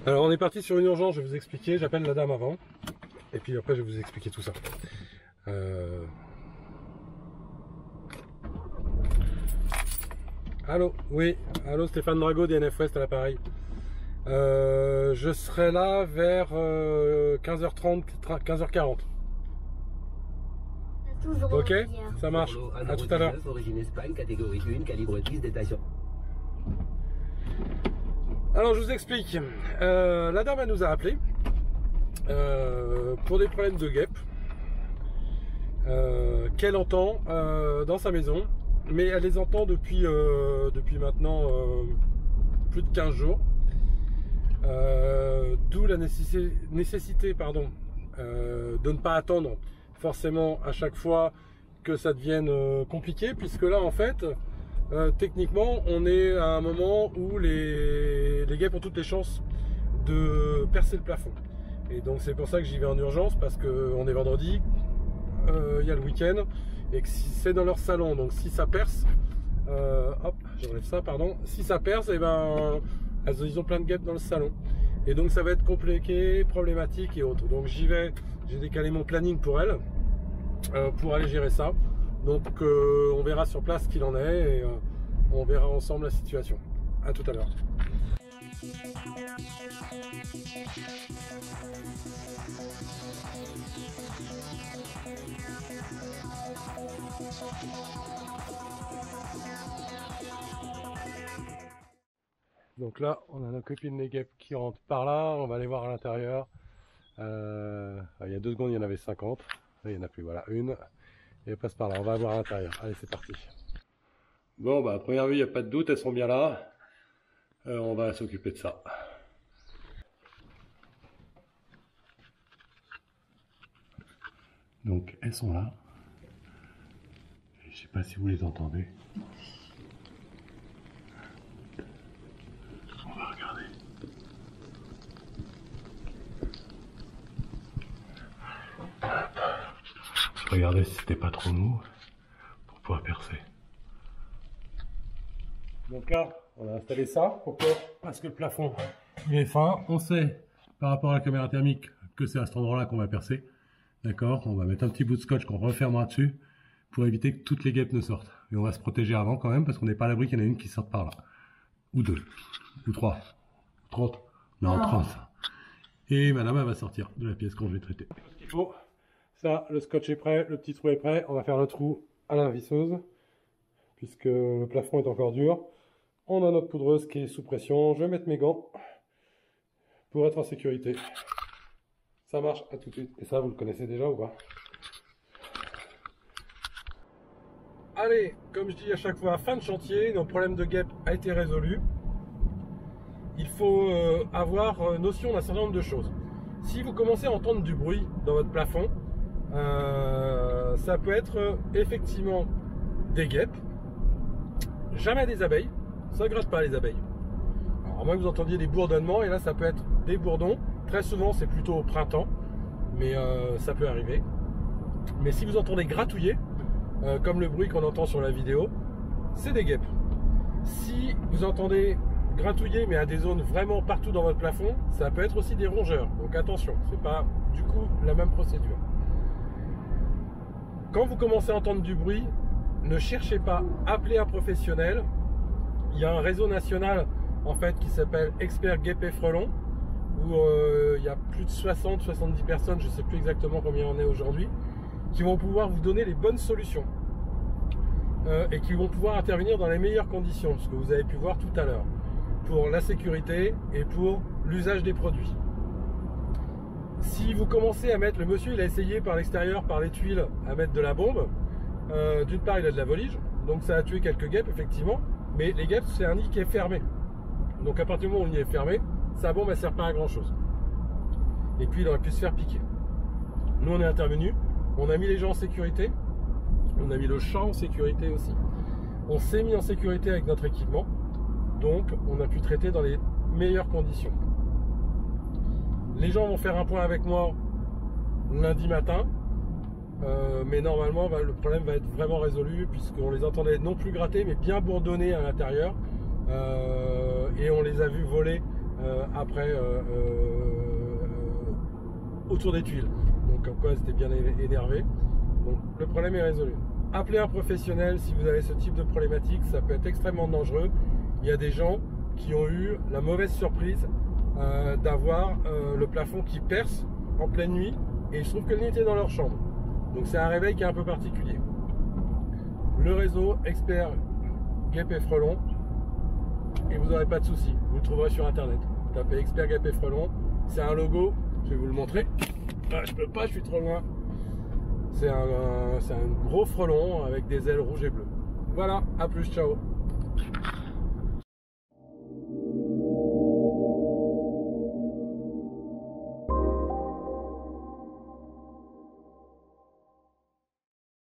Alors on est parti sur une urgence, je vais vous expliquer, j'appelle la dame avant, et puis après je vais vous expliquer tout ça. Allô, oui, allô Stéphane Drago d'INF West à l'appareil. Je serai là vers 15h30, 15h40. Ok, ça marche, à tout à l'heure. Origine Espagne, catégorie 1, calibre 10, détail. Alors je vous explique, la dame elle nous a appelé pour des problèmes de guêpes qu'elle entend dans sa maison, mais elle les entend depuis maintenant plus de 15 jours, d'où la nécessité de ne pas attendre forcément à chaque fois que ça devienne compliqué, puisque là en fait techniquement on est à un moment où les guêpes ont toutes les chances de percer le plafond, et donc c'est pour ça que j'y vais en urgence, parce qu'on est vendredi, il y a le week-end, et que si c'est dans leur salon, donc si ça perce, hop j'enlève ça, pardon, si ça perce, et ben ils ont plein de guêpes dans le salon, et donc ça va être compliqué, problématique et autres. Donc j'y vais, j'ai décalé mon planning pour elle, pour aller gérer ça. Donc on verra sur place ce qu'il en est, et on verra ensemble la situation. À tout à l'heure. Donc là, on a nos copines les guêpes qui rentrent par là, on va aller voir à l'intérieur. Il y a 2 secondes, il y en avait 50. Là, il n'y en a plus, voilà, une. Et elle passe par là, on va voir à l'intérieur. Allez, c'est parti. Bon, bah, à première vue, il n'y a pas de doute, elles sont bien là. On va s'occuper de ça. Donc, elles sont là. Je sais pas si vous les entendez. On va regarder. Regardez si c'était pas trop mou pour pouvoir percer. Donc là, on a installé ça. Pourquoi? Parce que le plafond il est fin. On sait par rapport à la caméra thermique que c'est à cet endroit-là qu'on va percer. D'accord? On va mettre un petit bout de scotch qu'on refermera dessus pour éviter que toutes les guêpes ne sortent. Et on va se protéger avant quand même, parce qu'on n'est pas à l'abri qu'il y en ait une qui sorte par là. Ou 2. Ou 3. 30. Non, 30. Et madame, elle va sortir de la pièce quand je vais traiter. Ce qu'il faut. Ça, le scotch est prêt, le petit trou est prêt. On va faire le trou à la visseuse, puisque le plafond est encore dur. On a notre poudreuse qui est sous pression. Je vais mettre mes gants pour être en sécurité. Ça marche, à tout de suite. Et ça, vous le connaissez déjà ou pas? Allez, comme je dis à chaque fois, fin de chantier, notre problème de guêpe a été résolu. Il faut avoir notion d'un certain nombre de choses. Si vous commencez à entendre du bruit dans votre plafond, ça peut être effectivement des guêpes, jamais des abeilles, ça ne gratte pas les abeilles. Alors à moins que vous entendiez des bourdonnements, et là ça peut être des bourdons, très souvent c'est plutôt au printemps, mais ça peut arriver. Mais si vous entendez gratouiller, comme le bruit qu'on entend sur la vidéo, c'est des guêpes. Si vous entendez gratouiller mais à des zones vraiment partout dans votre plafond, ça peut être aussi des rongeurs, donc attention, c'est pas du coup la même procédure. Quand vous commencez à entendre du bruit, ne cherchez pas, appelez un professionnel. Il y a un réseau national en fait qui s'appelle Expert Guêpes et Frelons, où il y a plus de 60-70 personnes, je ne sais plus exactement combien on est aujourd'hui, qui vont pouvoir vous donner les bonnes solutions et qui vont pouvoir intervenir dans les meilleures conditions, ce que vous avez pu voir tout à l'heure, pour la sécurité et pour l'usage des produits. Si vous commencez à mettre, le monsieur il a essayé par l'extérieur, par les tuiles, à mettre de la bombe, d'une part il a de la volige, donc ça a tué quelques guêpes effectivement, mais les guêpes c'est un nid qui est fermé, donc à partir du moment où il est fermé, sa bombe elle sert pas à grand chose, et puis il aurait pu se faire piquer. Nous on est intervenu, on a mis les gens en sécurité, on a mis le champ en sécurité aussi, on s'est mis en sécurité avec notre équipement, donc on a pu traiter dans les meilleures conditions. Les gens vont faire un point avec moi lundi matin, mais normalement le problème va être vraiment résolu, puisqu'on les entendait non plus gratter mais bien bourdonner à l'intérieur, et on les a vus voler après autour des tuiles. Donc comme quoi c'était bien énervé. Donc le problème est résolu. Appelez un professionnel si vous avez ce type de problématique, ça peut être extrêmement dangereux. Il y a des gens qui ont eu la mauvaise surprise d'avoir le plafond qui perce en pleine nuit et il se trouve que le nid était dans leur chambre. Donc c'est un réveil qui est un peu particulier. Le réseau expert Guêpes et Frelons et vous n'aurez pas de soucis. Vous le trouverez sur internet. Tapez expert Guêpes et Frelons. C'est un logo, je vais vous le montrer. Ah, je peux pas, je suis trop loin. C'est un gros frelon avec des ailes rouges et bleues. Voilà, à plus, ciao.